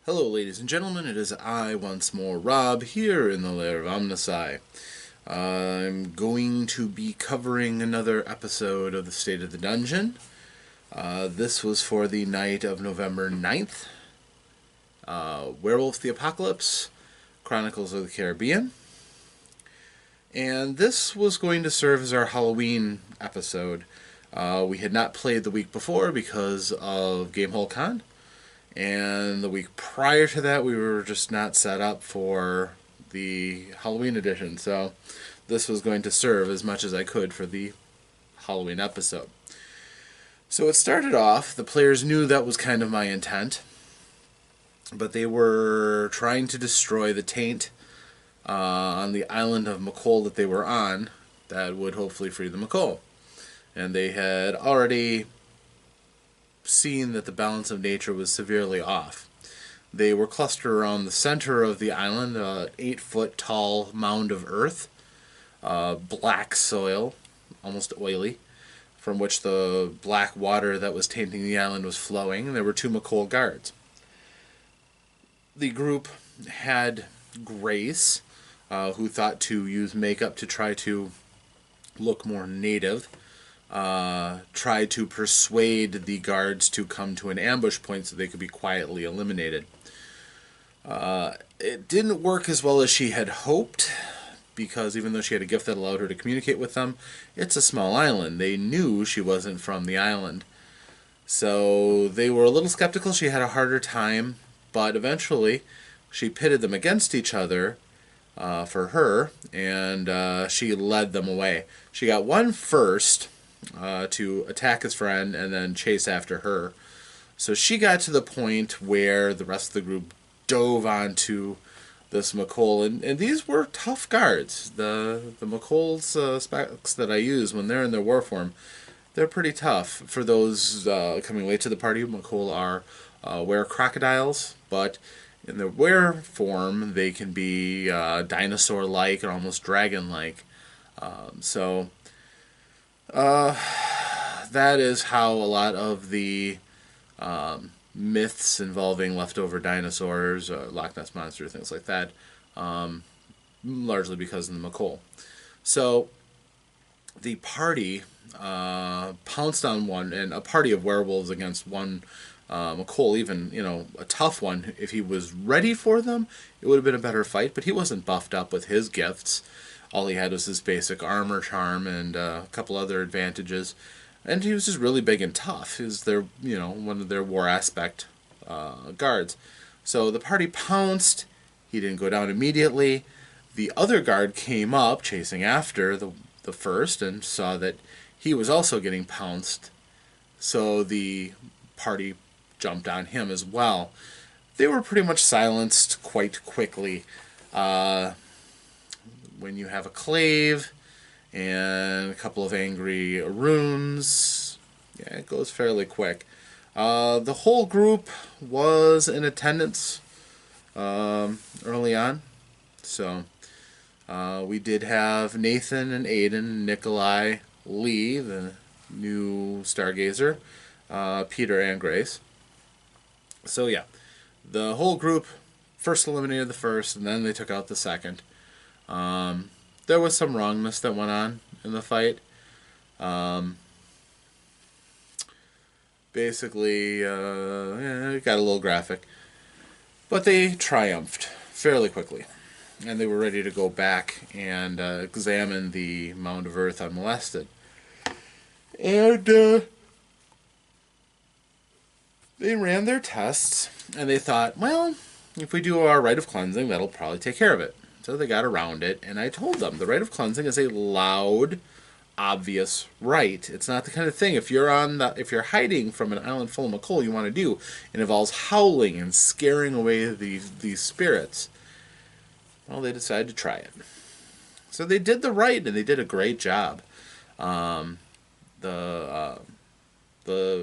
Hello, ladies and gentlemen. It is I once more, Rob, here in the lair of OmnusI. I'm going to be covering another episode of the State of the Dungeon. This was for the night of November 9th. Werewolf the Apocalypse, Chronicles of the Caribbean. And this was going to serve as our Halloween episode. We had not played the week before because of Gamehole Con. And the week prior to that, we were just not set up for the Halloween edition. So this was going to serve as much as I could for the Halloween episode. So it started off, the players knew that was kind of my intent, but they were trying to destroy the taint on the island of McColl that they were on that would hopefully free the McColl. And they had already seen that the balance of nature was severely off. They were clustered around the center of the island, an 8-foot tall mound of earth, black soil, almost oily, from which the black water that was tainting the island was flowing, and there were 2 McColl guards. The group had Grace, who thought to use makeup to try to look more native, tried to persuade the guards to come to an ambush point so they could be quietly eliminated. It didn't work as well as she had hoped, because even though she had a gift that allowed her to communicate with them, it's a small island. They knew she wasn't from the island. So they were a little skeptical. She had a harder time, but eventually she pitted them against each other for her, and she led them away. She got one first, to attack his friend and then chase after her. So she got to the point where the rest of the group dove onto this McColl, and these were tough guards. The McColl's specs that I use when they're in their war form, they're pretty tough. For those coming late to the party, McColl are were crocodiles, but in their were form they can be dinosaur-like or almost dragon-like. That is how a lot of the myths involving leftover dinosaurs, Loch Ness Monster, things like that, largely because of the McColl. So the party pounced on one, and a party of werewolves against one McColl, even, a tough one, if he was ready for them, it would have been a better fight, but he wasn't buffed up with his gifts. All he had was his basic armor charm and a couple other advantages. And he was just really big and tough. He was one of their war aspect guards. So the party pounced. He didn't go down immediately. The other guard came up, chasing after the first, and saw that he was also getting pounced. So the party jumped on him as well. They were pretty much silenced quite quickly. When you have a clave and a couple of angry runes, yeah, it goes fairly quick. The whole group was in attendance early on, so we did have Nathan and Aiden, Nikolai, Lee, the new Stargazer, Peter, and Grace. So yeah, the whole group first eliminated the first, and then they took out the second. There was some wrongness that went on in the fight. Basically, it got a little graphic. But they triumphed fairly quickly. And they were ready to go back and examine the mound of earth unmolested. And they ran their tests, and they thought, well, if we do our rite of cleansing, that'll probably take care of it. So they got around it, and I told them the rite of cleansing is a loud, obvious rite. It's not the kind of thing if you're hiding from an island full of McColl you want to do. It involves howling and scaring away these spirits. Well, they decided to try it. So they did the rite, and they did a great job. The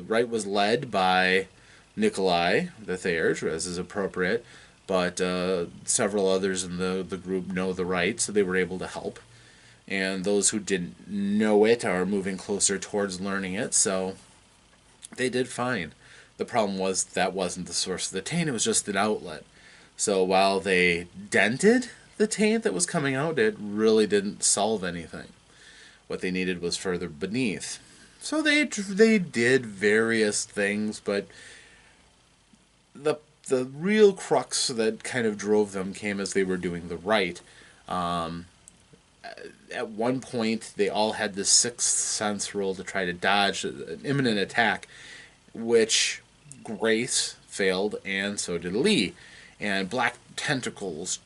rite was led by Nikolai the Thayer, as is appropriate. But several others in the group know the rite, so they were able to help. And those who didn't know it are moving closer towards learning it, so they did fine. The problem was that wasn't the source of the taint, it was just an outlet. So while they dented the taint that was coming out, it really didn't solve anything. What they needed was further beneath. So they did various things, but the the real crux that kind of drove them came as they were doing the right. Um, at one point, they all had this sixth sense roll to try to dodge an imminent attack, which Grace failed, and so did Lee. And black tendrils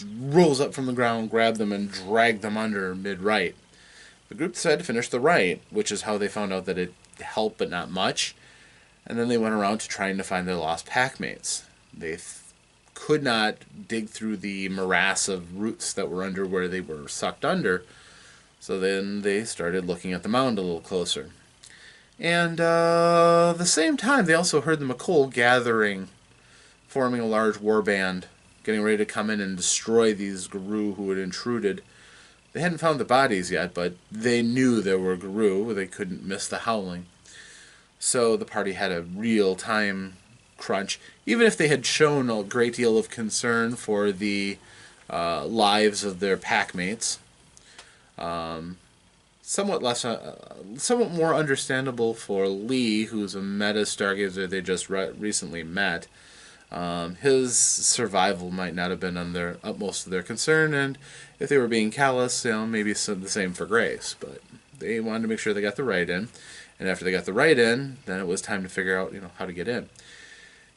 rose up from the ground, grabbed them, and dragged them under mid-right. The group decided to finish the right, which is how they found out that it helped but not much. And then they went around to trying to find their lost packmates. They could not dig through the morass of roots that were under where they were sucked under. So then they started looking at the mound a little closer. And at the same time, they also heard the McColl gathering, forming a large warband, getting ready to come in and destroy these Guru who had intruded. They hadn't found the bodies yet, but they knew there were Guru. They couldn't miss the howling. So the party had a real time crunch. Even if they had shown a great deal of concern for the lives of their packmates, somewhat more understandable for Lee, who's a meta stargazer they just recently met. His survival might not have been on their utmost of their concern, and if they were being callous, maybe the same for Grace. But they wanted to make sure they got the right in, and after they got the right in, then it was time to figure out, how to get in.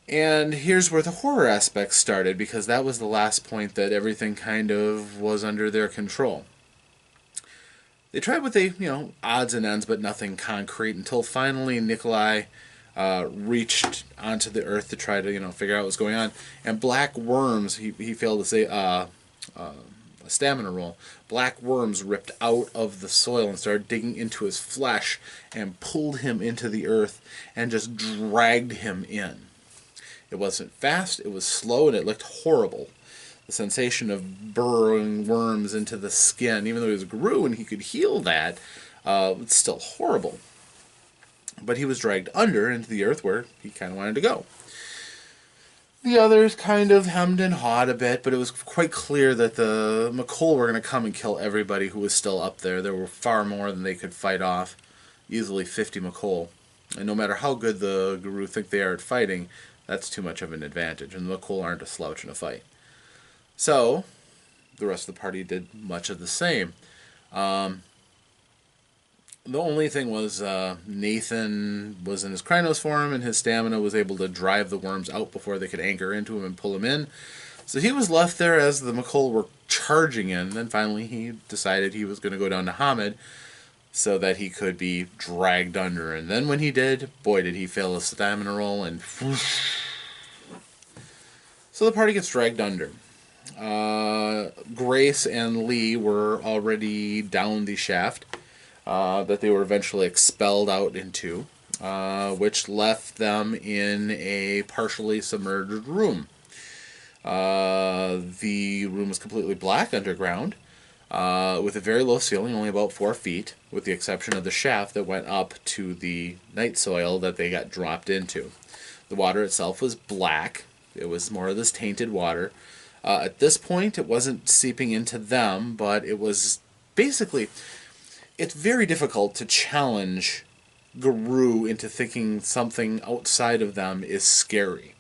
And here's where the horror aspect started, because that was the last point that everything kind of was under their control. They tried what they, odds and ends, but nothing concrete, until finally Nikolai reached onto the earth to try to, figure out what's going on. And black worms, he failed to say a stamina roll. Black worms ripped out of the soil and started digging into his flesh and pulled him into the earth and just dragged him in. It wasn't fast, it was slow, and it looked horrible. The sensation of burrowing worms into the skin, even though he was Gru and he could heal that, it's still horrible. But he was dragged under into the earth where he kind of wanted to go. The others kind of hemmed and hawed a bit, but it was quite clear that the McColl were going to come and kill everybody who was still up there. There were far more than they could fight off. Easily 50 McColl. And no matter how good the Guru think they are at fighting, that's too much of an advantage, and the McColl aren't a slouch in a fight. So, the rest of the party did much of the same. The only thing was Nathan was in his Krynos form, and his stamina was able to drive the worms out before they could anchor into him and pull him in. So he was left there as the McColl were charging in. Then finally he decided he was going to go down to Hamid so that he could be dragged under. And then when he did, boy, did he fail a stamina roll, and so the party gets dragged under. Grace and Lee were already down the shaft that they were eventually expelled out into, which left them in a partially submerged room. The room was completely black underground, with a very low ceiling, only about 4 feet, with the exception of the shaft that went up to the night soil that they got dropped into. The water itself was black. It was more of this tainted water. At this point, it wasn't seeping into them, but it was basically... It's very difficult to challenge Guru into thinking something outside of them is scary.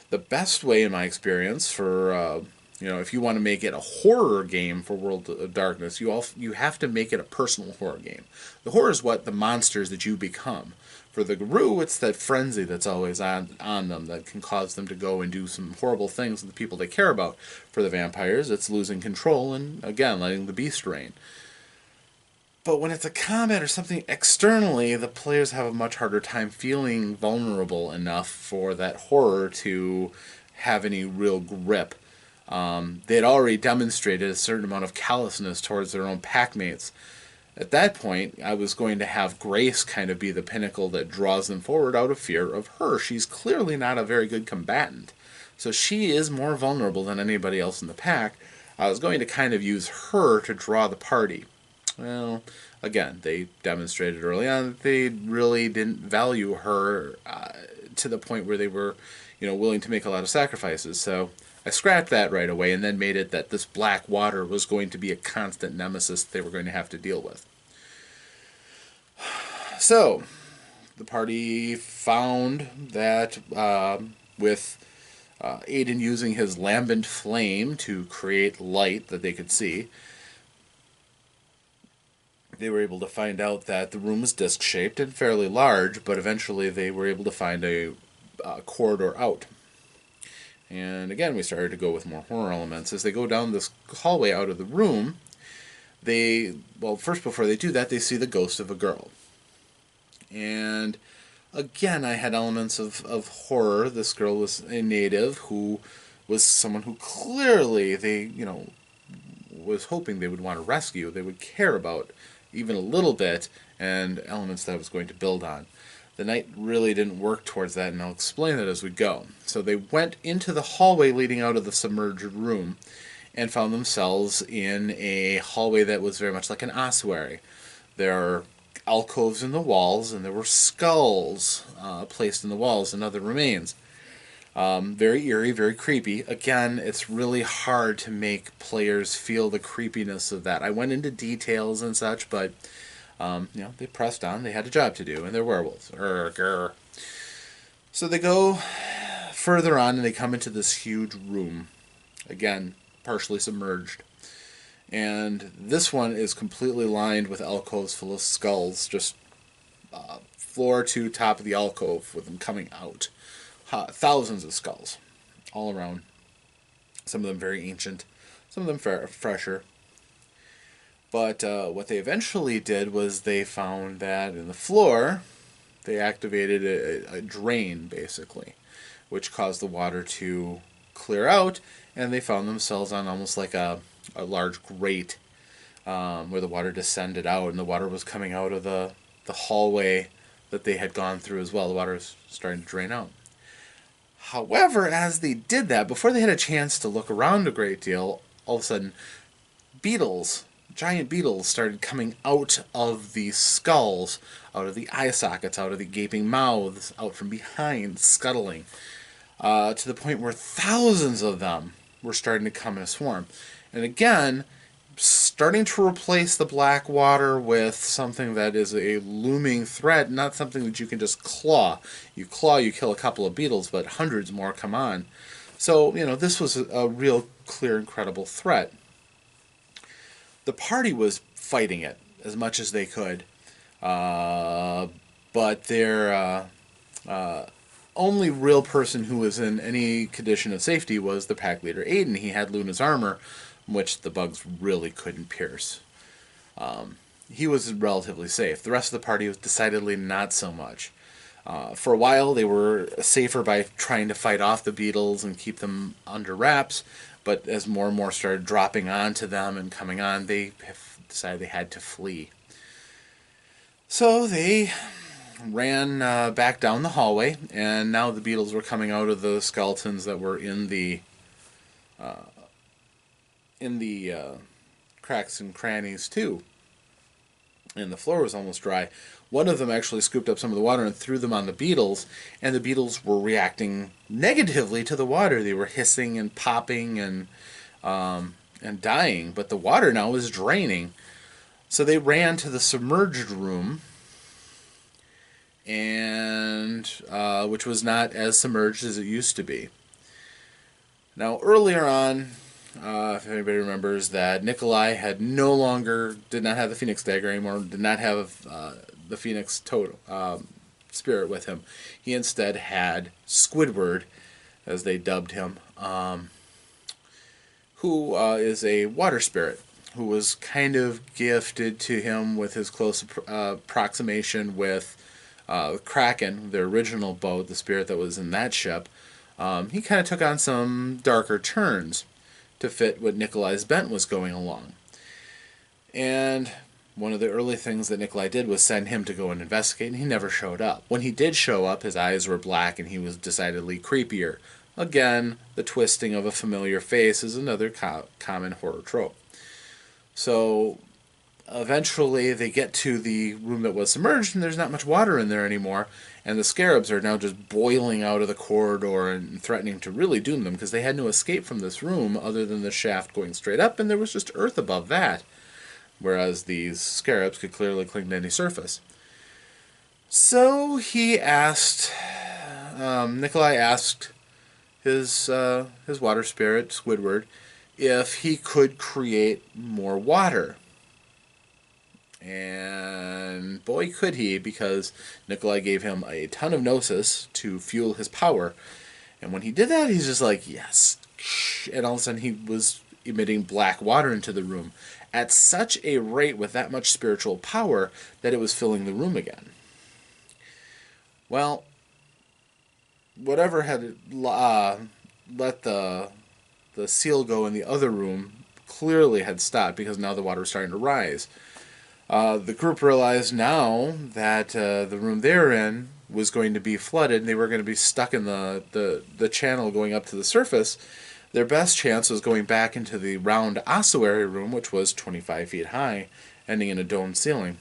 The best way, in my experience, for if you want to make it a horror game for World of Darkness, you have to make it a personal horror game. The horror is what the monsters that you become. For the Guru, it's that frenzy that's always on them that can cause them to go and do some horrible things with the people they care about. For the vampires, it's losing control and, again, letting the beast reign. But when it's a combat or something externally, the players have a much harder time feeling vulnerable enough for that horror to have any real grip. They had already demonstrated a certain amount of callousness towards their own packmates. At that point, I was going to have Grace kind of be the pinnacle that draws them forward out of fear of her. She's clearly not a very good combatant. So she is more vulnerable than anybody else in the pack. I was going to kind of use her to draw the party. Well, again, they demonstrated early on that they really didn't value her to the point where they were, willing to make a lot of sacrifices. So I scrapped that right away and then made it that this black water was going to be a constant nemesis they were going to have to deal with. So the party found that with Aiden using his lambent flame to create light that they could see, they were able to find out that the room was disc-shaped and fairly large, but eventually they were able to find a corridor out. And again, we started to go with more horror elements. As they go down this hallway out of the room, first before they do that, they see the ghost of a girl. And again, I had elements of horror. This girl was a native who was someone who clearly they, was hoping they would want to rescue, they would care about even a little bit, and elements that I was going to build on. The night really didn't work towards that, and I'll explain that as we go. So they went into the hallway leading out of the submerged room and found themselves in a hallway that was very much like an ossuary. There are alcoves in the walls, and there were skulls placed in the walls and other remains. Very eerie, very creepy. Again, it's really hard to make players feel the creepiness of that. I went into details and such, but they pressed on. They had a job to do, and they're werewolves. So they go further on, and they come into this huge room. Again, partially submerged. And this one is completely lined with alcoves full of skulls, just floor to top of the alcove with them coming out. Thousands of skulls all around. Some of them very ancient, some of them fresher. But what they eventually did was they found that in the floor, they activated a drain, basically, which caused the water to clear out, and they found themselves on almost like a large grate where the water descended out, and the water was coming out of the hallway that they had gone through as well. The water was starting to drain out. However, as they did that, before they had a chance to look around a great deal, all of a sudden, giant beetles started coming out of the skulls, out of the eye sockets, out of the gaping mouths, out from behind, scuttling, to the point where thousands of them were starting to come in a swarm. And again, starting to replace the black water with something that is a looming threat, not something that you can just claw. You kill a couple of beetles, but hundreds more come on. So, this was a real clear, incredible threat. The party was fighting it as much as they could, but their only real person who was in any condition of safety was the pack leader, Aiden. He had Luna's armor, which the bugs really couldn't pierce. He was relatively safe. The rest of the party was decidedly not so much. For a while, they were safer by trying to fight off the beetles and keep them under wraps, but as more and more started dropping onto them and coming on, they decided they had to flee. So they ran back down the hallway, and now the beetles were coming out of the skeletons that were in the cracks and crannies too. And the floor was almost dry. One of them actually scooped up some of the water and threw them on the beetles, and the beetles were reacting negatively to the water. They were hissing and popping and dying, but the water now was draining. So they ran to the submerged room, and which was not as submerged as it used to be. Now, earlier on, if anybody remembers, that Nikolai did not have the Phoenix Dagger anymore, did not have the Phoenix spirit with him. He instead had Squidward, as they dubbed him, who is a water spirit, who was kind of gifted to him with his close approximation with Kraken, the original boat, the spirit that was in that ship. He kind of took on some darker turns to fit what Nikolai's bent was going along. And one of the early things that Nikolai did was send him to go and investigate, and he never showed up. When he did show up, his eyes were black and he was decidedly creepier. Again, the twisting of a familiar face is another common horror trope. So, Eventually, they get to the room that was submerged, and there's not much water in there anymore. And the scarabs are now just boiling out of the corridor and threatening to really doom them because they had no escape from this room other than the shaft going straight up, and there was just earth above that. Whereas these scarabs could clearly cling to any surface. So he asked, Nikolai asked his water spirit, Squidward, if he could create more water. And boy, could he, because Nikolai gave him a ton of gnosis to fuel his power. And when he did that, he's just like, yes. And all of a sudden, he was emitting black water into the room at such a rate with that much spiritual power that it was filling the room again. Well, whatever had let the seal go in the other room clearly had stopped because now the water was starting to rise. The group realized now that the room they were in was going to be flooded and they were going to be stuck in the channel going up to the surface. Their best chance was going back into the round ossuary room, which was 25 feet high, ending in a domed ceiling.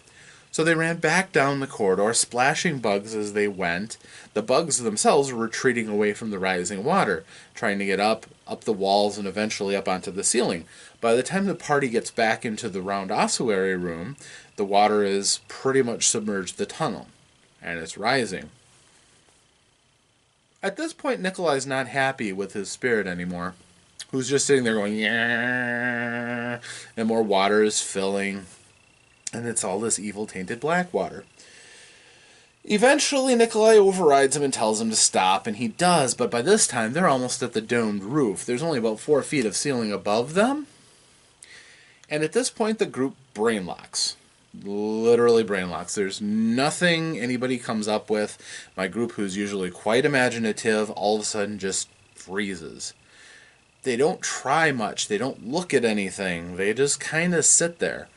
So they ran back down the corridor, splashing bugs as they went. The bugs themselves were retreating away from the rising water, trying to get up the walls, and eventually up onto the ceiling. By the time the party gets back into the round ossuary room, the water is pretty much submerged the tunnel, and it's rising. At this point, Nikolai's not happy with his spirit anymore, who's just sitting there going, yeah, and more water is filling, and it's all this evil tainted black water. Eventually, Nikolai overrides him and tells him to stop, and he does, but by this time, they're almost at the domed roof. There's only about 4 feet of ceiling above them, and at this point, the group brain locks. Literally brain locks. There's nothing anybody comes up with. My group, who's usually quite imaginative, all of a sudden just freezes. They don't try much. They don't look at anything. They just kind of sit there.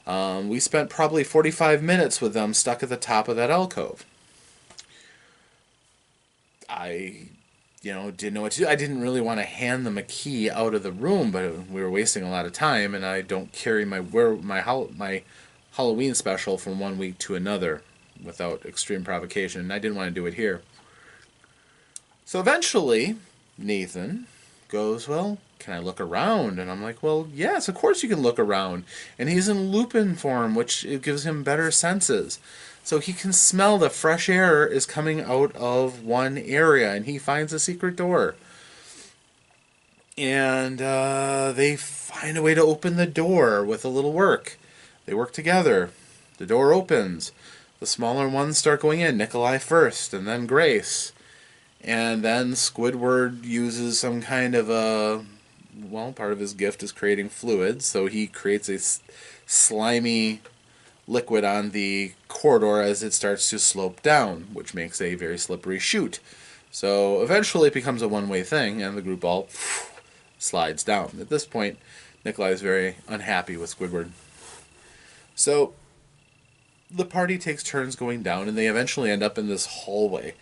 We spent probably 45 minutes with them stuck at the top of that alcove. I didn't know what to do. I didn't really want to hand them a key out of the room, but we were wasting a lot of time, and I don't carry my Halloween special from one week to another without extreme provocation, and I didn't want to do it here. So eventually, Nathan goes, well, can I look around? And I'm like, well, yes, of course you can look around. And he's in lupin form, which it gives him better senses. So he can smell the fresh air is coming out of one area, and he finds a secret door. And they find a way to open the door with a little work. They work together. The door opens. The smaller ones start going in. Nikolai first, and then Grace. And then Squidward uses some kind of part of his gift is creating fluids, so he creates a slimy liquid on the corridor as it starts to slope down, which makes a very slippery chute. So eventually it becomes a one-way thing, and the group all slides down. At this point, Nikolai is very unhappy with Squidward. So the party takes turns going down, and they eventually end up in this hallway.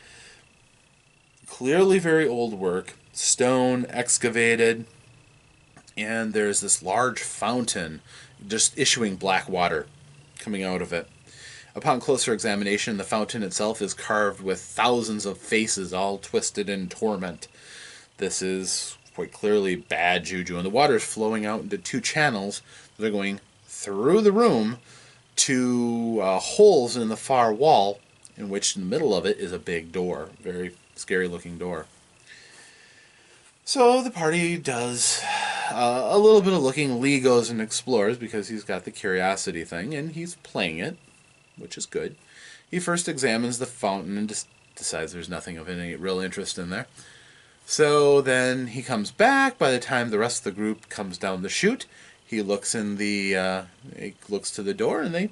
Clearly very old work, stone, excavated, and there's this large fountain just issuing black water coming out of it. Upon closer examination, the fountain itself is carved with thousands of faces all twisted in torment. This is quite clearly bad juju, and the water is flowing out into two channels that are going through the room to holes in the far wall, in which in the middle of it is a big door, very scary looking door. So the party does a little bit of looking. Lee goes and explores because he's got the curiosity thing, and he's playing it, which is good. He first examines the fountain and just decides there's nothing of any real interest in there. So then he comes back. By the time the rest of the group comes down the chute, he looks to the door, and they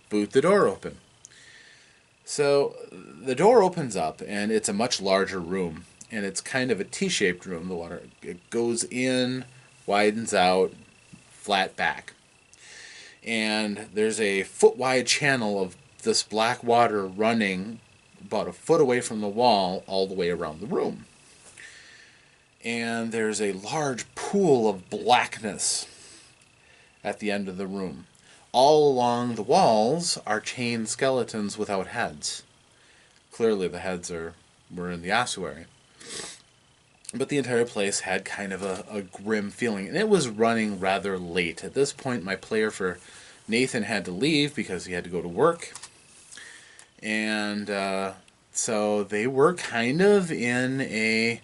boot the door open. So the door opens up, and it's a much larger room, and it's kind of a T-shaped room. The water, it goes in, widens out, flat back. And there's a foot-wide channel of this black water running about a foot away from the wall all the way around the room. And there's a large pool of blackness at the end of the room. all along the walls are chained skeletons without heads. Clearly the heads were in the ossuary. But the entire place had kind of a grim feeling, and it was running rather late. At this point, my player for Nathan had to leave because he had to go to work. And so they were kind of in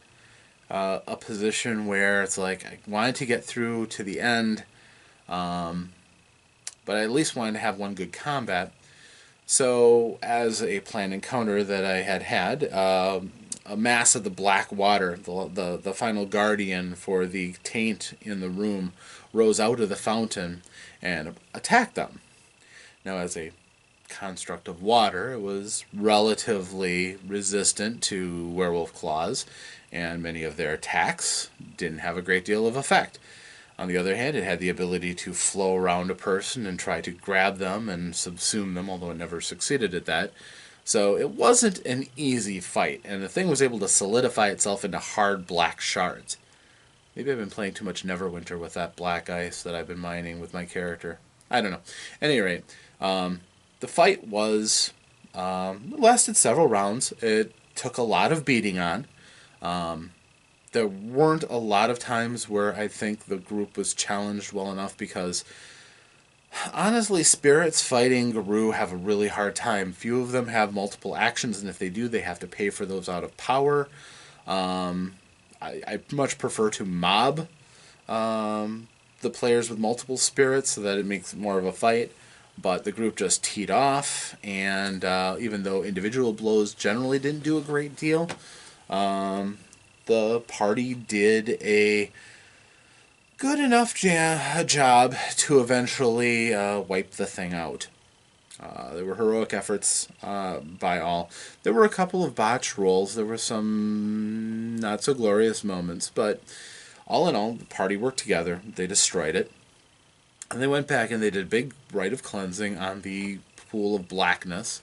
a position where it's like I wanted to get through to the end, but I at least wanted to have one good combat. So, as a planned encounter that I had, a mass of the black water, the final guardian for the taint in the room, rose out of the fountain and attacked them. Now, as a construct of water, it was relatively resistant to werewolf claws, and many of their attacks didn't have a great deal of effect. On the other hand, it had the ability to flow around a person and try to grab them and subsume them, although it never succeeded at that. So it wasn't an easy fight, and the thing was able to solidify itself into hard black shards. Maybe I've been playing too much Neverwinter with that black ice that I've been mining with my character. I don't know. At any rate, the fight lasted several rounds. It took a lot of beating on. There weren't a lot of times where I think the group was challenged well enough because, honestly, spirits fighting Garou have a really hard time. Few of them have multiple actions, and if they do, they have to pay for those out of power. I much prefer to mob the players with multiple spirits so that it makes it more of a fight. But the group just teed off, and even though individual blows generally didn't do a great deal, the party did a good enough job to eventually wipe the thing out. There were heroic efforts by all. There were a couple of botched rolls. There were some not so glorious moments, but all in all, the party worked together. They destroyed it. And they went back and they did a big rite of cleansing on the pool of blackness.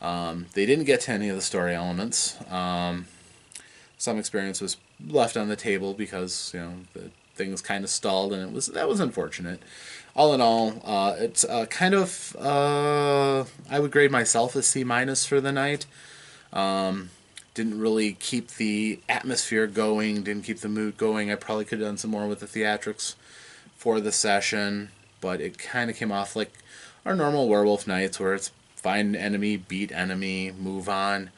They didn't get to any of the story elements. Some experience was left on the table because the thing was kind of stalled, and that was unfortunate. All in all, it's kind of I would grade myself a C- for the night. Didn't really keep the atmosphere going, didn't keep the mood going. I probably could have done some more with the theatrics for the session, but it kind of came off like our normal werewolf nights where it's find enemy, beat enemy, move on.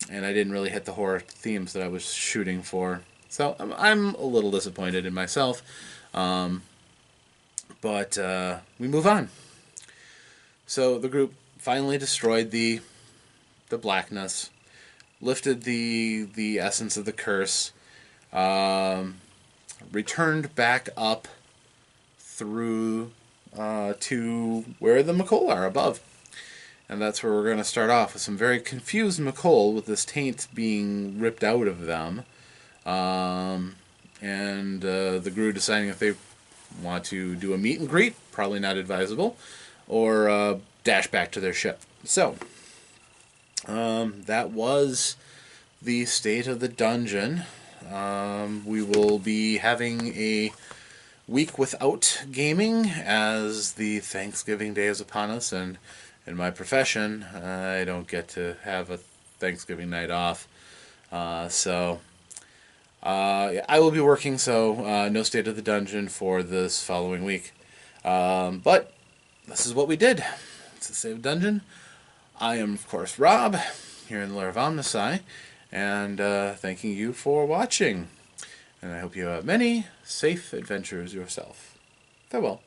And I didn't really hit the horror themes that I was shooting for. So I'm a little disappointed in myself. But we move on. So the group finally destroyed the blackness, lifted the essence of the curse, returned back up through to where the McColl are above. And that's where we're going to start off with some very confused McColl with this taint being ripped out of them. And the Gru deciding if they want to do a meet and greet, probably not advisable, or dash back to their ship. So, that was the state of the dungeon. We will be having a week without gaming as the Thanksgiving Day is upon us, and in my profession, I don't get to have a Thanksgiving night off. So I will be working, so no State of the Dungeon for this following week. But this is what we did. It's the State of the Dungeon. I am, of course, Rob, here in the lair of OmnusI, and thanking you for watching. And I hope you have many safe adventures yourself. Farewell.